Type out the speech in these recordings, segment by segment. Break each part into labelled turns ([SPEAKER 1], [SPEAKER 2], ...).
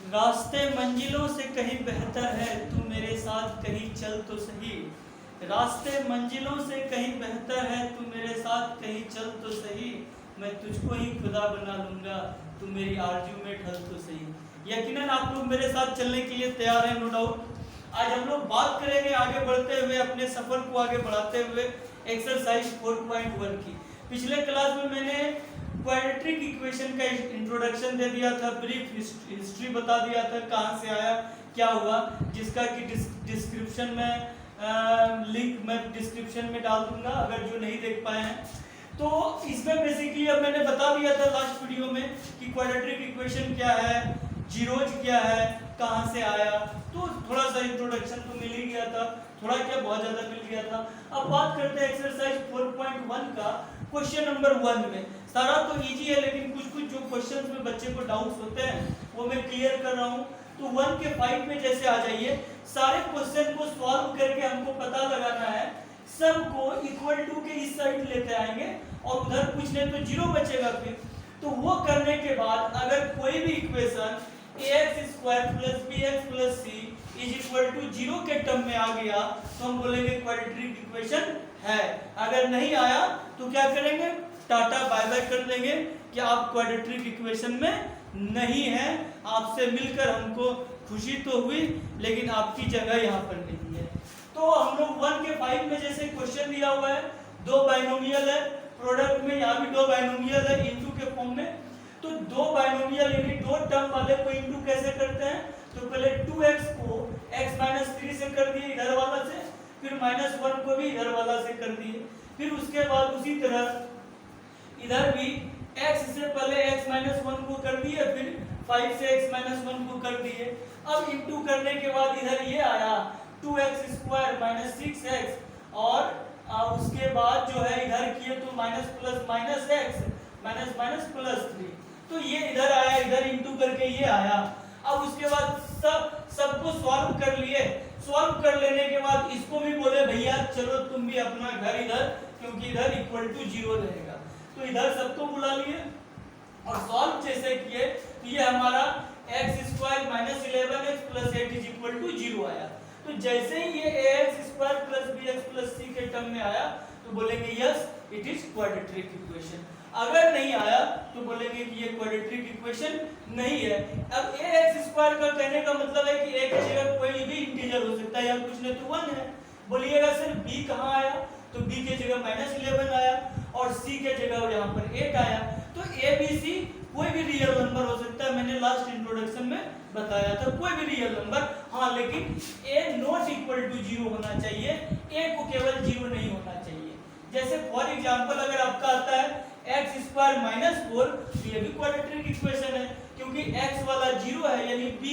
[SPEAKER 1] रास्ते मंजिलों से कहीं बेहतर है, तू मेरे साथ कहीं चल तो सही। रास्ते मंजिलों से कहीं बेहतर है, तू मेरे साथ कहीं चल तो सही। मैं तुझको ही खुदा बना लूँगा, तू मेरी आरज़ू में ढल तो सही। यकीनन आप लोग मेरे साथ चलने के लिए तैयार हैं, नो डाउट। आज हम लोग बात करेंगे आगे बढ़ते हुए, अपने सफ़र को आगे बढ़ाते हुए एक्सरसाइज 4.1 की। पिछले क्लास में मैंने क्वाड्रेटिक इक्वेशन का इंट्रोडक्शन दे दिया था, ब्रीफ हिस्ट्री बता दिया था, कहाँ से आया क्या हुआ, जिसका कि डिस्क्रिप्शन में लिंक मैं डिस्क्रिप्शन में डाल दूंगा अगर जो नहीं देख पाए हैं। तो इसमें बेसिकली अब मैंने बता दिया था लास्ट वीडियो में कि क्वाड्रेटिक इक्वेशन क्या है, जीरोज क्या है, कहाँ से आया। तो थोड़ा सा इंट्रोडक्शन तो मिल ही गया था, थोड़ा क्या बहुत ज़्यादा मिल गया था। अब बात करते हैं एक्सरसाइज 4.1 का, क्वेश्चन नंबर 1 में। सारा तो इजी है, लेकिन कुछ कुछ जो क्वेश्चंस में बच्चे को डाउट्स होते हैं वो मैं क्लियर कर रहा हूँ। तो 1 के 5 में जैसे आ जाइए, सारे क्वेश्चन को सॉल्व करके हमको पता लगाना है, सबको इक्वल टू के इस साइड लेते आएंगे और उधर कुछ नहीं तो जीरो बचेगा। फिर तो वो करने के बाद अगर कोई भी इक्वेशन ax² + bx + c = 0 के टर्म में आ गया तो हम बोलेंगे क्वाड्रेटिक इक्वेशन है। अगर नहीं आया तो क्या करेंगे, टाटा बाय बाय कर देंगे कि आप क्वाड्रेटिक इक्वेशन में नहीं हैं। आपसे मिलकर हमको खुशी तो हुई, लेकिन आपकी जगह यहाँ पर नहीं है। तो हम लोग 1 के 5 में जैसे क्वेश्चन दिया हुआ है, दो बाइनोमियल है, प्रोडक्ट में यहाँ भी दो बाइनोमियल है इनटू के फॉर्म में। तो दो बाइनोमियल यानी दो टर्म वाले को इनटू कैसे करते हैं, तो पहले 2x को x - 3 से कर दिए इधर वाला से, फिर -1 को भी इधर वाला से कर दिए, फिर उसके बाद उसी तरह इधर भी x से पहले x - 1 को कर दिए, फिर 5 से x - 1 को कर दिए। अब इनटू करने के बाद इधर ये आया 2x² - 6x, और उसके बाद जो है इधर किए तो माइनस प्लस माइनस x -3, तो ये इधर आया, इधर इनटू करके ये आया। अब उसके बाद सबको सॉल्व कर लिए। सॉल्व कर लेने के बाद इसको भी बोले भैया चलो तुम भी अपना घर इधर, क्योंकि इधर इक्वल टू 0 रहेगा, तो इधर सबको बुला लिए और सॉल्व जैसे किए तो ये हमारा x² - 11x + 8 = 0 आया। तो जैसे ही ये ax² + bx + c के टर्म में आया तो बोलेंगे yes it is quadratic equation. अगर नहीं आया तो बोलेंगे कि ये क्वाड्रेटिक इक्वेशन नहीं है। अब ax² का कहने का मतलब है कि a की जगह कोई भी इंटीजर हो सकता है, या कुछ नहीं तो 1 है। बोलिएगा सर b कहाँ आया, तो b के जगह -11 आया और c के जगह यहाँ पर 8 आया। तो a b c कोई भी रियल नंबर हो सकता है, मैंने लास्ट इंट्रोडक्शन में बताया था, कोई भी रियल नंबर। हाँ, लेकिन a नॉट इक्वल टू 0 होना चाहिए, a को केवल 0 नहीं होना चाहिए। जैसे फॉर एग्जांपल अगर आपका आता है x² - 4, तो ये भी क्वाड्रेटिक इक्वेशन है, क्योंकि x वाला 0 है, यानी b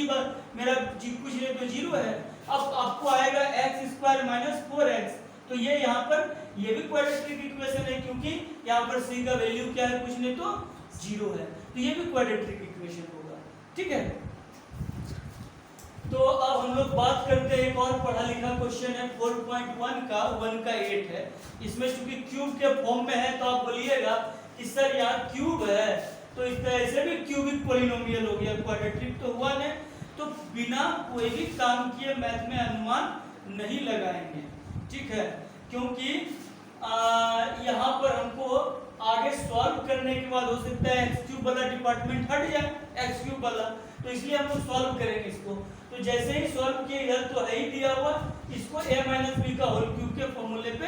[SPEAKER 1] मेरा कुछ नहीं तो 0 है। अब आपको आएगा x² - 4x, तो ये यहाँ पर ये भी क्वाड्रेटिक इक्वेशन है, क्योंकि यहाँ पर c का वैल्यू क्या है, कुछ नहीं तो 0 है, तो ये भी क्वाड्रेटिक इक्वेशन होगा। ठीक है, तो अब हम लोग बात करते हैं, एक और पढ़ा लिखा क्वेश्चन है 4.1 का, 1 का 8 है। इसमें चूंकि क्यूब के फॉर्म में है तो आप बोलिएगा कि सर यहाँ क्यूब है, तो इस तरह से भी क्यूबिक पॉलिनोमियल हो गया, क्वाड्रेटिक तो हुआ नहीं। तो बिना कोई भी काम किए मैथ में अनुमान नहीं लगाएंगे, ठीक है, क्योंकि यहाँ पर हमको आगे सॉल्व करने के बाद हो सकता है x³ वाला डिपार्टमेंट हट जाए, x³ वाला, तो इसलिए हम लोग सॉल्व करेंगे इसको। तो जैसे ही सॉल्व किए, इधर तो है ही दिया हुआ, इसको a - b का होल क्यूब के फॉर्मूले पे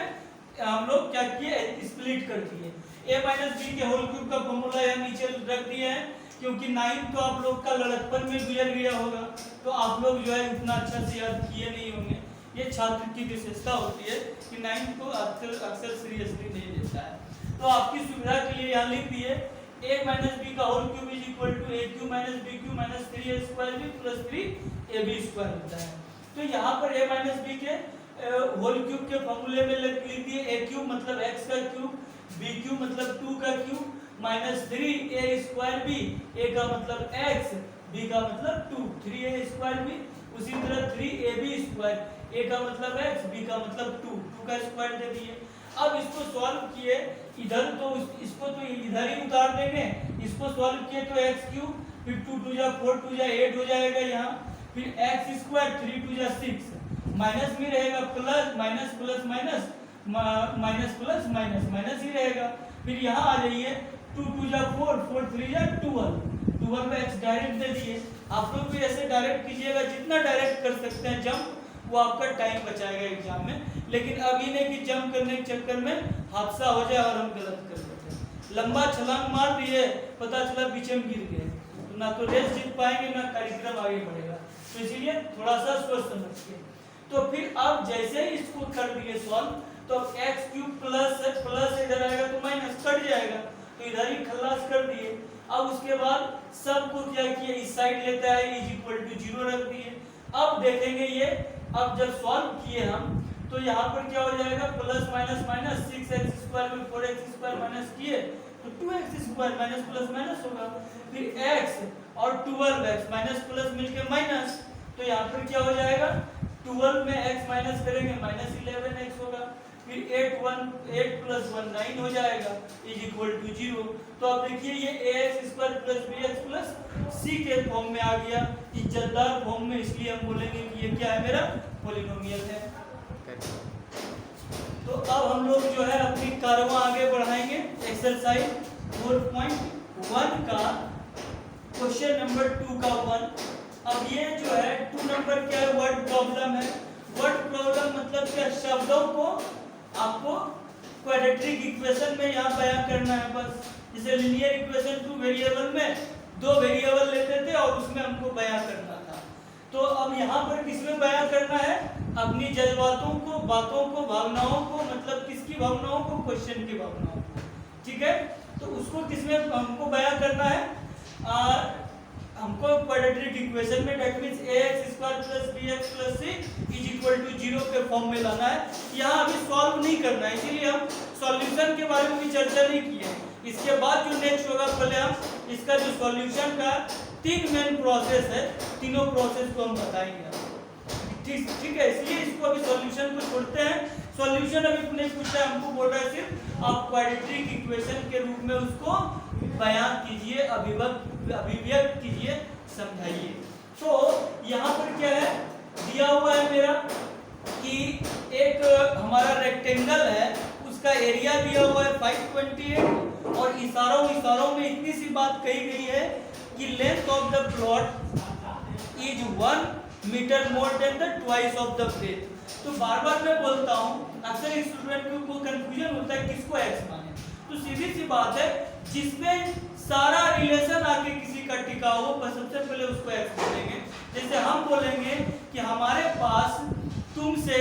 [SPEAKER 1] हम लोग क्या किए, स्प्लिट कर दिए। a - b के होल क्यूब का फॉर्मूला यहाँ नीचे रख दिए हैं, क्योंकि 9 तो आप लोग का लड़कपन में गुजर गया होगा, तो आप लोग जो है उतना अच्छा से याद किए नहीं होंगे। ये छात्र की विशेषता होती है कि 9 को अक्सर सीरियसली नहीं लेता है। तो आपकी सुविधा के लिए यहाँ लिख दिए a - b का whole cube = a³ - b³ - 3a² + 3ab² होता है। तो यहाँ पर a - b के होल क्यूब के फॉर्मूले में लिख दिए a³ मतलब x का क्यूब, b³ मतलब 2 का क्यूब, -3a²b, a का मतलब x, b का मतलब 2, 3a²b, उसी तरह 3ab², a का मतलब x, b का मतलब 2, 2 का स्क्वायर दे दिए। अब इसको सॉल्व किए, इधर तो इसको तो इधर ही उतार देंगे, इसको सॉल्व किए तो x³ फिर 2 2 जा 4 2 जा 8 हो जाएगा यहाँ, फिर x स्क्वायर 3 2 जा 6 माइनस में रहेगा, plus minus plus minus minus plus minus minus ही रहेगा। फिर यहाँ आ जाइए 2 2 जा 4 4 3 जा 12 में x डायरेक्ट दे दिए। आप लोग भी ऐसे डायरेक्ट कीजिएगा, जितना डायरेक्ट कर सकते हैं जंप, वो आपका टाइम बचाएगा एग्जाम में। लेकिन अब ये नहीं कि जंप करने के चक्कर में हादसा हो जाए और हम गलत कर देते। लंबा छलांग मार दिए, पता चला पीछे में गिर गए, तो ना तो रेस जीत पाएंगे ना कार्यक्रम आगे बढ़ेगा। तो इसीलिए थोड़ा सा सोच समझ के। तो फिर अब जैसे ही इसको कर दिए सॉल्व, तो एक्स क्यूब प्लस इधर आएगा तो माइनस कट जाएगा, तो इधर ही खल्लास कर दिए। अब उसके बाद सबको क्या किया, इस साइड लेते आए इज इक्वल टू 0 रख दिए। अब देखेंगे ये, अब जब सॉल्व किए हम, तो यहाँ पर क्या हो जाएगा, plus minus minus 6x square में 4x स्क्वायर माइनस किए तो 2x square minus plus minus होगा। फिर x और 12x माइनस प्लस मिलके माइनस, तो यहाँ पर क्या हो जाएगा, 12 में x माइनस करेंगे माइनस 11x होगा। फिर 8 प्लस 1 9 हो जाएगा इज इक्वल टू 0। तो अब देखिए ये ax square plus bx plus c के फॉर्म में आ गया, इज्जतदार फॉर्म में, इसलिए हम बोलेंगे कि ये क्या है, मेरा पॉलिनोमियल है। तो अब हम लोग जो है अपनी कारवां आगे बढ़ाएंगे। एक्सरसाइज 4.1 का क्वेश्चन नंबर 2 का 1। अब ये जो है 2 नंबर क्या है, वर्ड प्रॉब्लम है। वर्ड प्रॉब्लम मतलब क्या, शब्दों को आपको क्वाड्रेटिक इक्वेशन में यहाँ बयां करना है बस। जैसे लीनियर इक्वेशन 2 वेरिएबल में 2 वेरिएबल लेते थे और उसमें हमको बयां करना था। तो अब यहाँ पर किसमें बयां करना है, अपनी जज्बातों को, बातों को, भावनाओं को, मतलब किसकी भावनाओं को, क्वेश्चन की भावनाओं को, ठीक है। तो उसको किसमें हमको बयां करना है, हमको क्वाड्रेटिक इक्वेशन में, that means ax square plus bx plus c is equal to 0 के फॉर्म में लाना है। यहाँ अभी सॉल्व नहीं करना है, इसीलिए हम सॉल्यूशन के बारे में भी चर्चा नहीं की है। इसके बाद जो नेक्स्ट होगा, पहले हम इसका जो सॉल्यूशन का 3 मेन प्रोसेस है, तीनों प्रोसेस को हम बताएंगे, ठीक है। इसलिए इसको अभी सॉल्यूशन को छोड़ते हैं। सॉल्यूशन अभी नहीं पूछा है, हमको बोल रहा है सिर्फ आप क्वाड्रेटिक इक्वेशन के रूप में उसको बयान कीजिए, अभिव्यक्त कीजिए, समझाइए। तो यहाँ पर क्या है दिया हुआ है मेरा कि एक हमारा रेक्टेंगल है, उसका एरिया दिया हुआ है 528 और इशारों में इतनी सी बात कही गई है कि length of the plot is 1 metre more than the twice of the breadth. तो बार-बार मैं बोलता हूँ, अक्सर स्टूडेंट को कंफ्यूजन होता है किसको x माने। तो सीधी सी बात है, जिसमें सारा रिलेशन आके किसी का टिका हो, बस सबसे पहले उसको x बोलेंगे। जैसे हम बोलेंगे कि हमारे पास तुमसे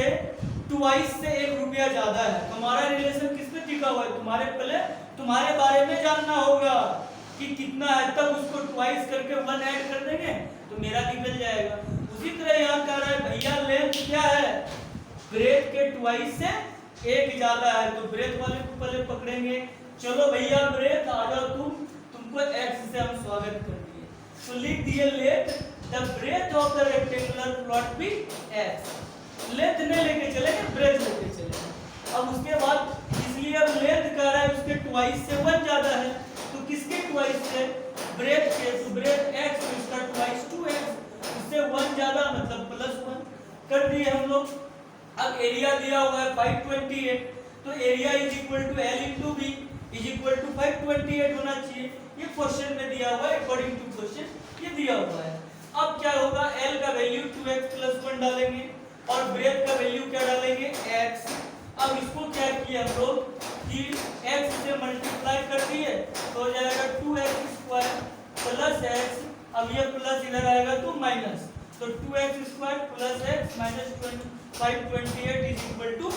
[SPEAKER 1] ट्वाइस से 1 रुपया ज्यादा है, हमारा रिलेशन किस पे टिका हुआ है, तुम्हारे पहले तुम्हारे बारे में जानना होगा कि कितना है, तब उसको ट्वाइस करके 1 ऐड कर देंगे तो मेरा निकल जाएगा। उसी तरह यहाँ कह रहा है भैया लेंथ क्या है, ब्रेथ के ट्वाइस से 1 ज्यादा है, तो ब्रेथ वाले को पहले पकड़ेंगे। चलो भैया ब्रेथ आ जाओ, तुमको x से हम स्वागत कर दिए, तो लिख दिए let the breadth of the rectangular plot be x। Length नहीं लेके चलेंगे, ब्रेथ लेके चलेंगे। अब उसके बाद इसलिए अब लेंथ कह रहा है उसके ट्वाइस से 1 ज्यादा है, तो किसके ट्वाइस से, ब्रेथ के, तो ब्रेथ x तो इसका ट्वाइस 2x, इससे 1 ज्यादा मतलब प्लस 1 कर दिए हम लोग। अब एरिया दिया हुआ है 528, तो area is equal to l into b is equal to 528 होना चाहिए। ये क्वेश्चन में दिया हुआ है, अकॉर्डिंग टू क्वेश्चन ये दिया हुआ है। अब क्या होगा, l का वैल्यू 2x प्लस 1 डालेंगे और ब्रेथ का वैल्यू क्या डालेंगे, x। अब इसको क्या किया हम लोग कि x से मल्टीप्लाई कर दिए तो हो जाएगा 2x स्क्वायर प्लस x, अब ये प्लस इधर आएगा तो माइनस, तो 2x square plus x minus 528 is equal to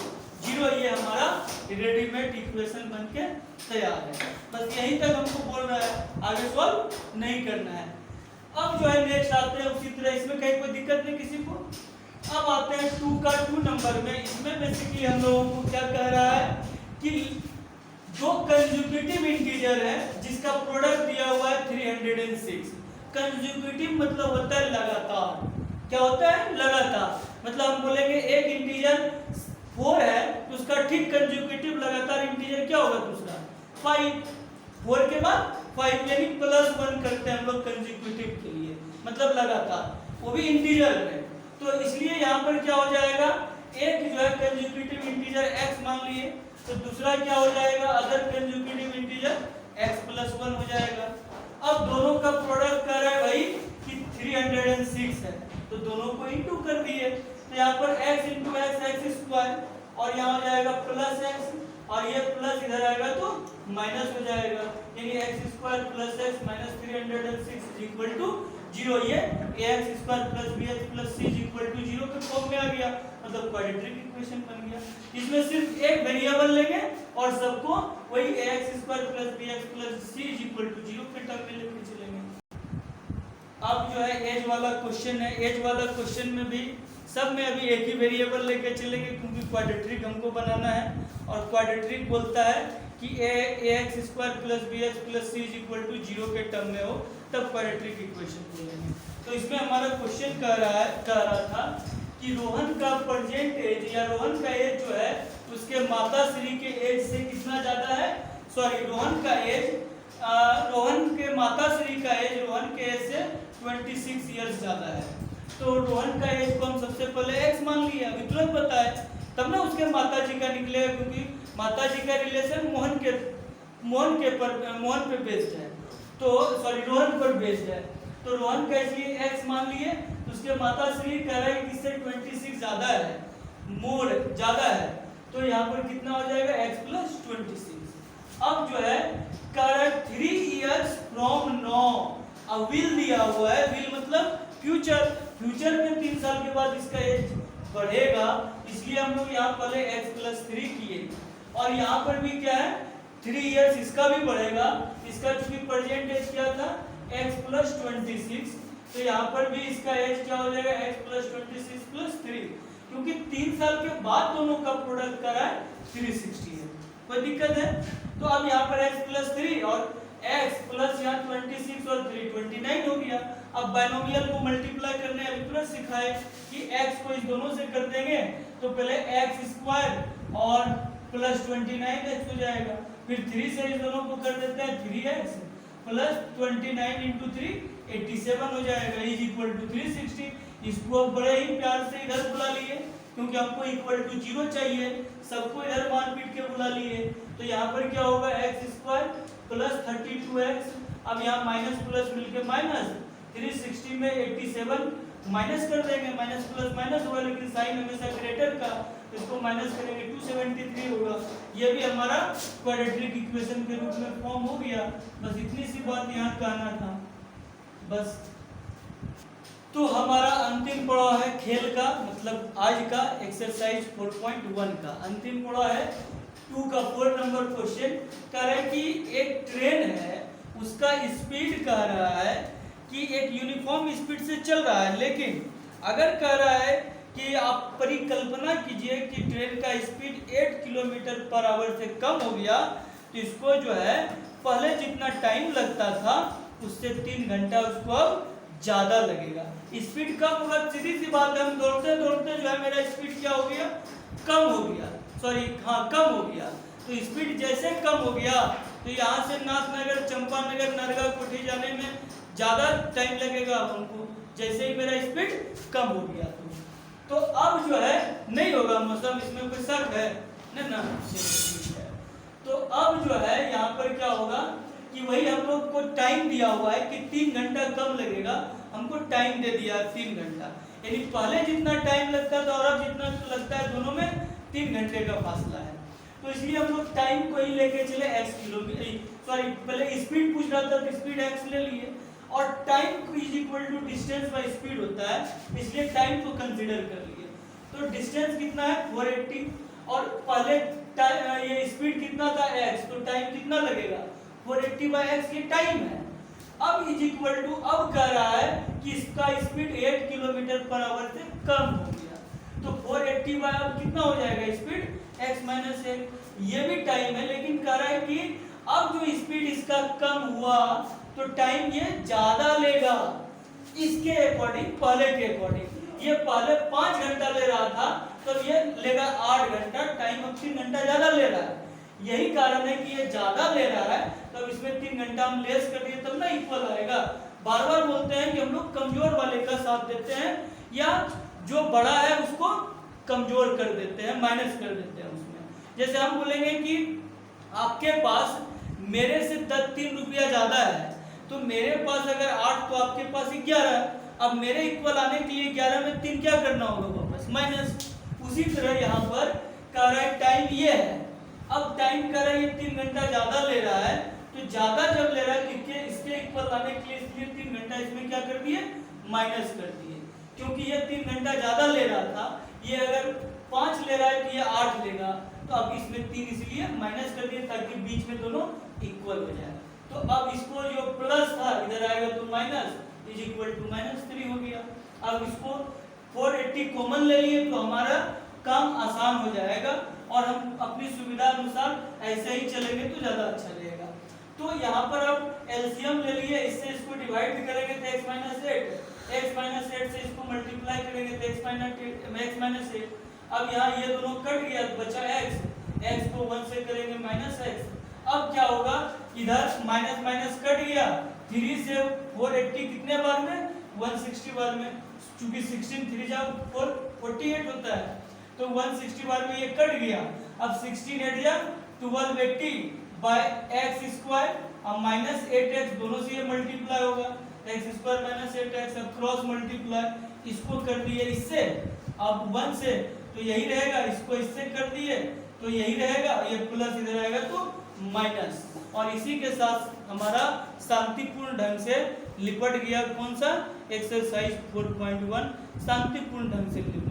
[SPEAKER 1] 0। ये हमारा रेडीमेड इक्वेशन बनके तैयार है। बस यहीं तक हमको बोल रहा है, आगे सॉल्व नहीं करना है। अब जो है नेक्स्ट आते हैं उसी तरह, इसमें कहीं कोई दिक्कत नहीं किसी को। अब आते हैं 2 का 2 नंबर में। इसमें बेसिकली हम लोगों को क्या कह रहा है कि दो कंसेक्यूटिव इंटीजर है जिसका प्रोडक्ट दिया हुआ है 306। कंसेक्यूटिव मतलब होता है लगातार। क्या होता है, लगातार। मतलब हम बोलेंगे एक इंटीजर 4 है तो उसका ठीक कंसेक्यूटिव लगातार इंटीजर क्या होगा दूसरा 5, 4 के बाद 5 यानी +1 करते हैं हम लोग कंसेक्यूटिव के लिए, मतलब लगातार, वो भी इंटीजर में। तो इसलिए यहाँ पर क्या हो जाएगा, एक जो है कंसेक्यूटिव इंटीजर x मान लिए, तो दूसरा क्या हो जाएगा अदर कंसेक्यूटिव इंटीजर x+1 हो जाएगा। अब दोनों का प्रोडक्ट कर रहा है भाई कि 306 है, तो दोनों को इंटू कर दिए, तो यहाँ पर x इंटू x स्क्वायर, और यहाँ हो जाएगा प्लस x, और ये प्लस इधर आएगा तो माइनस हो जाएगा, यानी x square plus x minus 306 equal to 0। ये ax square plus bx plus c equal to 0 के फॉर्म में आ गया, मतलब क्वाड्रेटिक इक्वेशन बन गया। इसमें सिर्फ एक वेरिएबल लेंगे और सबको वही ax square plus bx plus c equal to 0 के टर्म में लेके चलेंगे। अब जो है एज वाला क्वेश्चन है, एज वाला क्वेश्चन में भी सब में अभी एक ही वेरिएबल लेके चलेंगे क्योंकि क्वाड्रेटिक हमको बनाना है, और क्वाड्रेटिक बोलता है कि ax square plus bx plus c equal to 0 के टर्म में हो, तब क्वाड्रेटिक इक्वेशन बोलेंगे। तो इसमें हमारा क्वेश्चन कह रहा था कि रोहन का प्रेजेंट एज या रोहन का एज जो है उसके माताश्री के एज से कितना ज्यादा है, सॉरी रोहन का एज रोहन के माताश्री का एज रोहन के एज से 26 इयर्स ज्यादा है। तो रोहन का एज को हम सबसे पहले x मान लिया, अभी तुरंत पता है, तब ना उसके माताजी का निकलेगा, क्योंकि माताजी का रिलेशन मोहन पे बेस्ड है, तो सॉरी रोहन पर बेस्ड है, तो रोहन का इसलिए x मान लिए, तो उसके माताश्री कह रहे हैं कि इससे 26 ज्यादा है, मोर ज्यादा है, तो यहाँ पर कितना हो जाएगा x प्लस 26। अब जो है कह रहा है 3 इयर्स फ्रॉम नाउ, अब विल दिया हुआ है, विल मतलब फ्यूचर में 3 साल के बाद इसका एज बढ़ेगा, इसलिए हम लोग यहाँ पहले x+3 किए, और यहाँ पर भी क्या है 3 इयर्स इसका भी बढ़ेगा, इसका चूंकि प्रेजेंट एज क्या था x+26, तो यहाँ पर भी इसका एज क्या हो जाएगा x+26+3, क्योंकि 3 साल के बाद दोनों का प्रोडक्ट करा है 360 है, कोई दिक्कत है। तो अब यहाँ पर x+3 और x प्लस यहाँ 26 और 3 29 हो गया। अब बाइनोमियल को मल्टीप्लाई करने अभी तुरंत सिखाए कि x को इस दोनों से कर देंगे, तो पहले x स्क्वायर और प्लस 29x हो जाएगा, फिर 3 से इस दोनों को कर देते हैं 3x प्लस 29 इंटू 3 87 हो जाएगा, इज इक्वल टू 360। इसको अब बड़े ही प्यार से इधर बुला लिए, क्योंकि हमको इक्वल टू 0 चाहिए, सबको इधर मार पीट के बुला लिए, तो यहाँ पर क्या होगा x स्क्वायर प्लस 32x, अब यहाँ माइनस प्लस मिलके माइनस 360 में 87 माइनस कर देंगे, माइनस प्लस माइनस होगा, लेकिन साइन हमेशा ग्रेटर का, इसको माइनस करेंगे 273 होगा। ये भी हमारा क्वाड्रेटिक इक्वेशन के रूप में फॉर्म हो गया। बस इतनी सी बात यहाँ कहना था बस। तो हमारा अंतिम पड़ाव है खेल का, मतलब आज का एक्सरसाइज 4.1 का अंतिम पड़ाव है 2 का 4 नंबर क्वेश्चन। कह रहा है कि एक ट्रेन है, उसका स्पीड कह रहा है कि एक यूनिफॉर्म स्पीड से चल रहा है, लेकिन अगर कह रहा है कि आप परिकल्पना कीजिए कि ट्रेन का स्पीड 8 किलोमीटर पर आवर से कम हो गया, तो इसको जो है पहले जितना टाइम लगता था उससे 3 घंटा उसको अब ज्यादा लगेगा। स्पीड कम होगा, सीधी सी बात है, हम दौड़ते दौड़ते जो है मेरा स्पीड क्या हो गया, कम हो गया, कम हो गया। तो स्पीड जैसे कम हो गया तो यहाँ से नाथनगर, चंपानगर, नरगा कोठी जाने में ज़्यादा टाइम लगेगा हमको, जैसे ही मेरा स्पीड कम हो गया। तो अब जो है नहीं होगा मौसम, इसमें कोई शक है ना? तो अब जो है यहाँ पर क्या होगा कि वही हम लोग को टाइम दिया हुआ है कि 3 घंटा कम लगेगा, हमको टाइम दे दिया 3 घंटा, यानी पहले जितना टाइम लगता था और अब जितना लगता है दोनों में 3 घंटे का फासला है। तो इसलिए हम लोग टाइम को ही लेके चले x किलोमीटर, पहले स्पीड पूछ रहा था तो स्पीड x ले लिए, और time is equal to distance by speed होता है, इसलिए टाइम को कंसीडर कर लिए। तो डिस्टेंस कितना है 480, और पहले ये स्पीड कितना था x, तो टाइम कितना लगेगा 480 बाय x, ये टाइम है। अब इज इक्वल टू, अब कह रहा है कि इसका स्पीड 8 किलोमीटर पर आवर से कम हो गया, तो 480 बाय अब कितना हो जाएगा स्पीड x माइनस 1, ये भी टाइम है, लेकिन कह रहा है कि अब जो स्पीड इसका कम हुआ तो टाइम ये ज्यादा लेगा इसके अकॉर्डिंग, पहले के अकॉर्डिंग। ये पहले 5 घंटा ले रहा था, तो ये लेगा 8 घंटा, टाइम अब 3 घंटा ज्यादा ले रहा है। यही कारण है कि ये ज्यादा ले रहा है, तब इसमें 3 घंटा हम लेस कर दिए तब ना इक्वल आएगा। बार बार बोलते हैं कि हम लोग कमजोर वाले का साथ देते हैं या जो बड़ा है उसको कमजोर कर देते हैं, माइनस कर देते हैं उसमें। जैसे हम बोलेंगे कि आपके पास मेरे से 3 रुपया ज्यादा है, तो मेरे पास अगर 8 तो आपके पास 11। अब मेरे इक्वल आने के लिए 11 में 3 क्या करना होगा, वापस माइनस। उसी तरह यहाँ पर कह रहा है टाइम ये है, अब टाइम कह रहा है ये 3 घंटा ज्यादा ले रहा है, तो ज्यादा जब ले रहा है तो इसके इक्वल लाने के लिए इसलिए 3 घंटा इसमें क्या कर दिए, माइनस कर दिए। क्योंकि ये 3 घंटा ज्यादा ले रहा था, ये अगर 5 ले रहा है तो ये 8 लेगा, तो अब इसमें 3 इसलिए माइनस कर दिए ताकि बीच में दोनों इक्वल हो जाए। तो अब इसको जो प्लस था इधर आएगा तो माइनस इज इक्वल टू -3 हो गया। अब इसको 480 कॉमन ले लिए तो हमारा काम आसान हो जाएगा और हम अपनी सुविधा अनुसार ऐसे ही चलेंगे तो ज्यादा अच्छा रहेगा। तो यहाँ पर अब एलसीएम ले लिए, इससे इसको डिवाइड करेंगे तो x माइनस 8 से इसको मल्टीप्लाई करेंगे तो x माइनस 8। अब यहाँ ये दोनों कट गया तो बचा x को 1 से करेंगे -x। अब क्या होगा, इधर माइनस माइनस कट गया, 3 से 480 कितने बार में, 160 बार में। चूंकि 16 3 जा 48 होता है, तो 160 बार में ये कट गया। अब 16 8 जा 1280 बाय x स्क्वायर, अब -8x दोनों से ये मल्टीप्लाई होगा, x स्क्वायर -8x, अब क्रॉस मल्टीप्लाई इसको कर दिए इससे, अब 1 से तो यही रहेगा, इसको इससे कर दिए तो यही रहेगा, ये प्लस इधर आएगा तो माइनस। और इसी के साथ हमारा शांतिपूर्ण ढंग से लिपट गया कौन सा, एक्सरसाइज 4.1 शांतिपूर्ण ढंग से लिपट